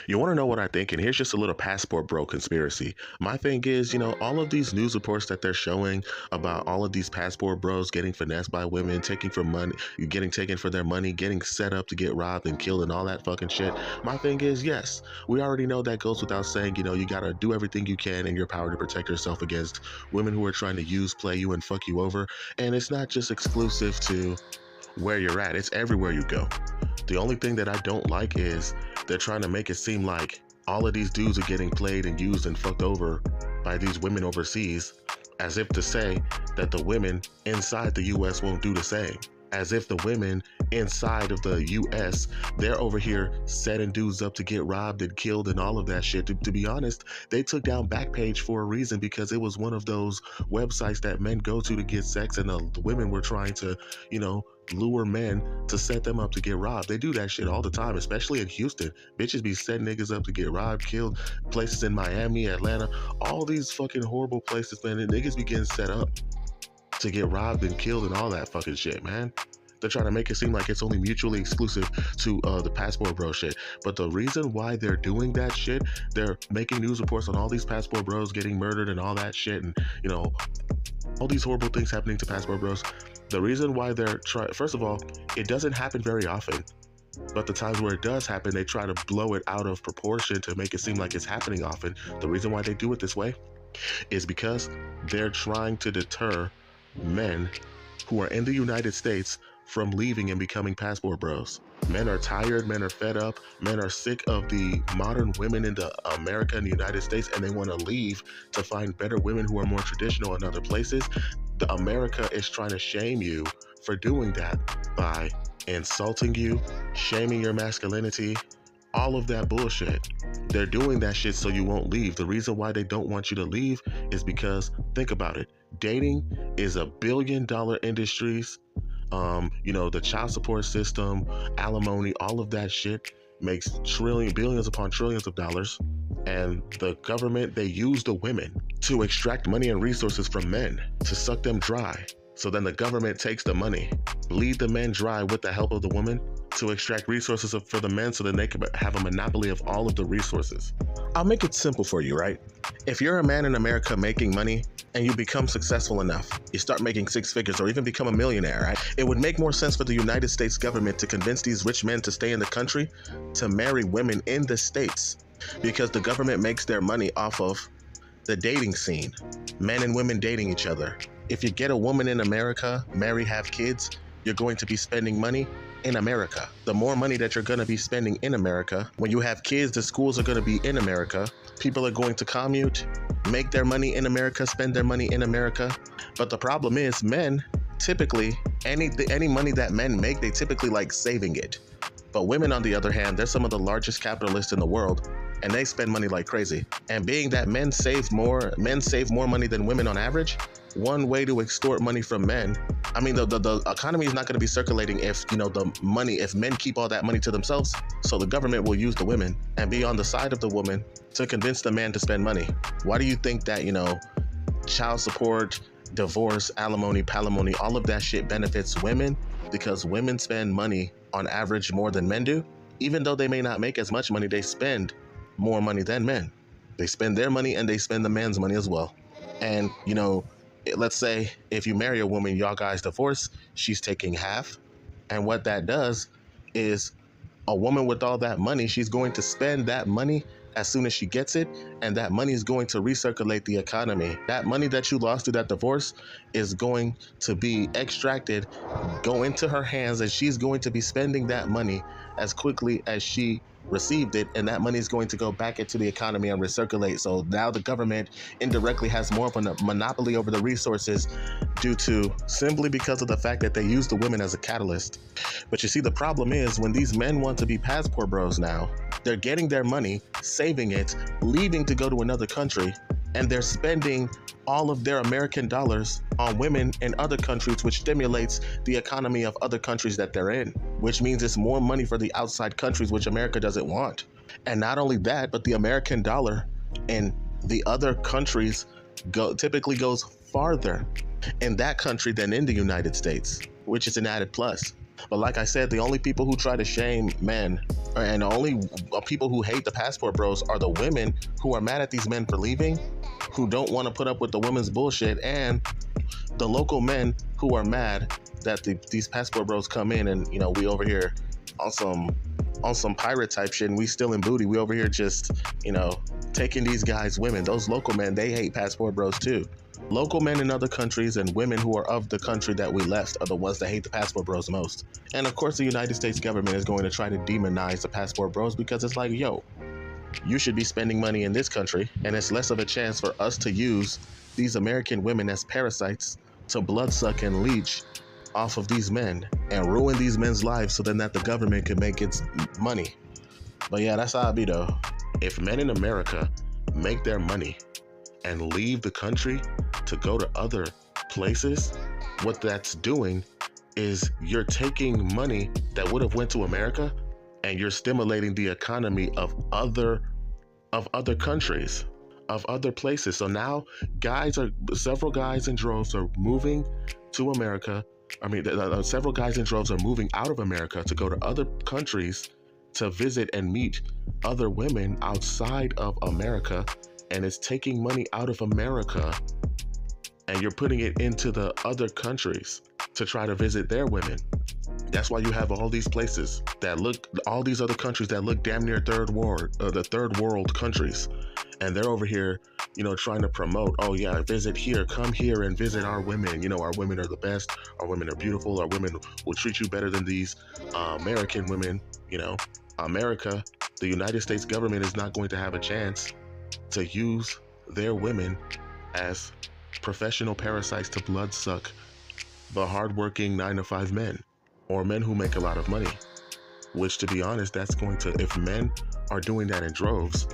You want to know what I think? And here's just a little passport bro conspiracy. My thing is, all of these news reports that they're showing about all of these passport bros getting finessed by women, taking for money, getting taken for their money, getting set up to get robbed and killed and all that fucking shit. My thing is, yes, we already know that goes without saying, you got to do everything you can in your power to protect yourself against women who are trying to use, play you, and fuck you over. And it's not just exclusive to where you're at, it's everywhere you go. The only thing that I don't like is they're trying to make it seem like all of these dudes are getting played and used and fucked over by these women overseas, as if to say that the women inside the US won't do the same. As if the women inside of the US, they're over here setting dudes up to get robbed and killed and all of that shit. To be honest, they took down Backpage for a reason, because it was one of those websites that men go to get sex, and the women were trying to, lure men to set them up to get robbed. They do that shit all the time, especially in Houston. Bitches be setting niggas up to get robbed, killed. Places in Miami, Atlanta, all these fucking horrible places, man. And niggas be getting set up to get robbed and killed and all that fucking shit, man. They're trying to make it seem like it's only mutually exclusive to the passport bro shit. But the reason why they're doing that shit, they're making news reports on all these passport bros getting murdered and all that shit, and all these horrible things happening to passport bros. The reason why they're trying, first of all, it doesn't happen very often. But the times where it does happen, they try to blow it out of proportion to make it seem like it's happening often. The reason why they do it this way is because they're trying to deter men who are in the United States from leaving and becoming passport bros. Men are tired, men are fed up, men are sick of the modern women in the America and the United States, and they want to leave to find better women who are more traditional in other places. The America is trying to shame you for doing that by insulting you, shaming your masculinity, all of that bullshit. They're doing that shit so you won't leave. The reason why they don't want you to leave is because, think about it, dating is a billion-dollar industries. The child support system, alimony, all of that shit makes billions upon trillions of dollars. And the government, they use the women to extract money and resources from men, to suck them dry. So then the government takes the money, lead the men dry with the help of the women, to extract resources for the men, so then they can have a monopoly of all of the resources. I'll make it simple for you, right? If you're a man in America making money and you become successful enough, you start making six figures or even become a millionaire, right? It would make more sense for the United States government to convince these rich men to stay in the country to marry women in the States, because the government makes their money off of the dating scene, men and women dating each other. If you get a woman in America, marry, have kids, you're going to be spending money in America. The more money that you're going to be spending in America, when you have kids, the schools are going to be in America. People are going to commute, make their money in America, spend their money in America. But the problem is, men typically, any money that men make, they typically like saving it. But women, on the other hand, they're some of the largest capitalists in the world, and they spend money like crazy. And being that men save more money than women on average, one way to extort money from men, the economy is not going to be circulating if if men keep all that money to themselves. So the government will use the women and be on the side of the woman to convince the man to spend money. Why do you think that child support, divorce, alimony, palimony, all of that shit benefits women? Because women spend money on average more than men do. Even though they may not make as much money, they spend more money than men. They spend their money and they spend the man's money as well. And let's say if you marry a woman, y'all guys divorce, she's taking half. And what that does is, a woman with all that money, she's going to spend that money as soon as she gets it, and that money is going to recirculate the economy. That money that you lost through that divorce is going to be extracted, go into her hands, and she's going to be spending that money as quickly as she received it, and that money is going to go back into the economy and recirculate. So now the government indirectly has more of a monopoly over the resources, simply because of the fact that they use the women as a catalyst. But you see, the problem is, when these men want to be passport bros now, they're getting their money, saving it, leaving to go to another country, and they're spending all of their American dollars on women in other countries, which stimulates the economy of other countries that they're in, which means it's more money for the outside countries, which America doesn't want. And not only that, but the American dollar in the other countries typically goes farther in that country than in the United States, which is an added plus. But like I said, the only people who try to shame men and the only people who hate the passport bros are the women who are mad at these men for leaving, who don't want to put up with the women's bullshit, and the local men who are mad that these passport bros come in and, you know, we over here on some pirate type shit and we still in booty. We over here just, you know, taking these guys' women. Those local men, they hate passport bros too. Local men in other countries and women who are of the country that we left are the ones that hate the passport bros most. And of course, the United States government is going to try to demonize the passport bros because it's like, yo, you should be spending money in this country, and it's less of a chance for us to use these American women as parasites to bloodsuck and leech off of these men and ruin these men's lives so then that the government can make its money. But yeah, that's how it be though. If men in America make their money and leave the country to go to other places, what that's doing is you're taking money that would have went to America and you're stimulating the economy of other countries, of other places. So now several guys in droves are moving to America. Several guys in droves are moving out of America to go to other countries to visit and meet other women outside of America. And it's taking money out of America and you're putting it into the other countries to try to visit their women. That's why you have all these places that look, all these other countries that look damn near the third world countries. And they're over here, you know, trying to promote, oh yeah, visit here, come here and visit our women. You know, our women are the best. Our women are beautiful. Our women will treat you better than these American women. You know, America, the United States government is not going to have a chance to use their women as professional parasites to bloodsuck the hardworking 9-to-5 men or men who make a lot of money. Which, to be honest, that's going to, if men are doing that in droves,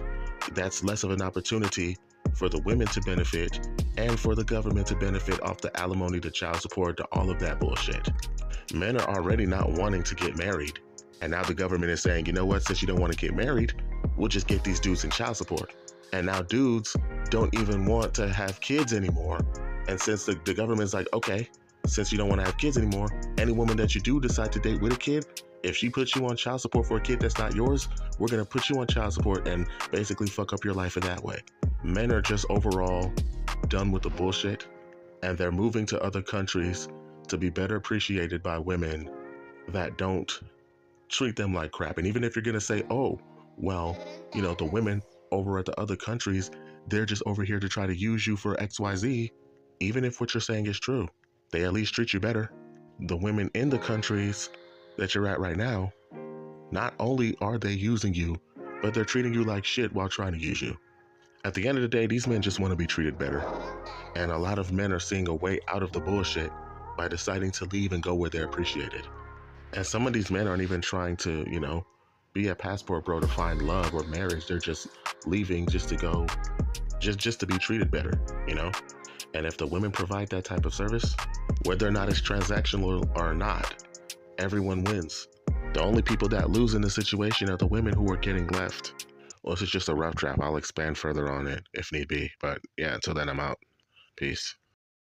that's less of an opportunity for the women to benefit and for the government to benefit off the alimony, the child support, to all of that bullshit. Men are already not wanting to get married. And now the government is saying, you know what, since you don't want to get married, we'll just get these dudes in child support. And now dudes don't even want to have kids anymore. And since the government's like, okay, since you don't want to have kids anymore, any woman that you do decide to date with a kid, if she puts you on child support for a kid that's not yours, we're going to put you on child support and basically fuck up your life in that way. Men are just overall done with the bullshit, and they're moving to other countries to be better appreciated by women that don't treat them like crap. And even if you're going to say, oh, well, you know, the women over at the other countries, they're just over here to try to use you for XYZ, even if what you're saying is true, they at least treat you better. The women in the countries that you're at right now, not only are they using you, but they're treating you like shit while trying to use you. At the end of the day, these men just want to be treated better. And a lot of men are seeing a way out of the bullshit by deciding to leave and go where they're appreciated. And some of these men aren't even trying to, you know, be a passport bro to find love or marriage. They're just leaving just to go, just to be treated better, you know? And if the women provide that type of service, whether or not it's transactional or not, everyone wins. The only people that lose in the situation are the women who are getting left. Well, this is just a rough draft. I'll expand further on it if need be. But yeah, until then, I'm out. Peace.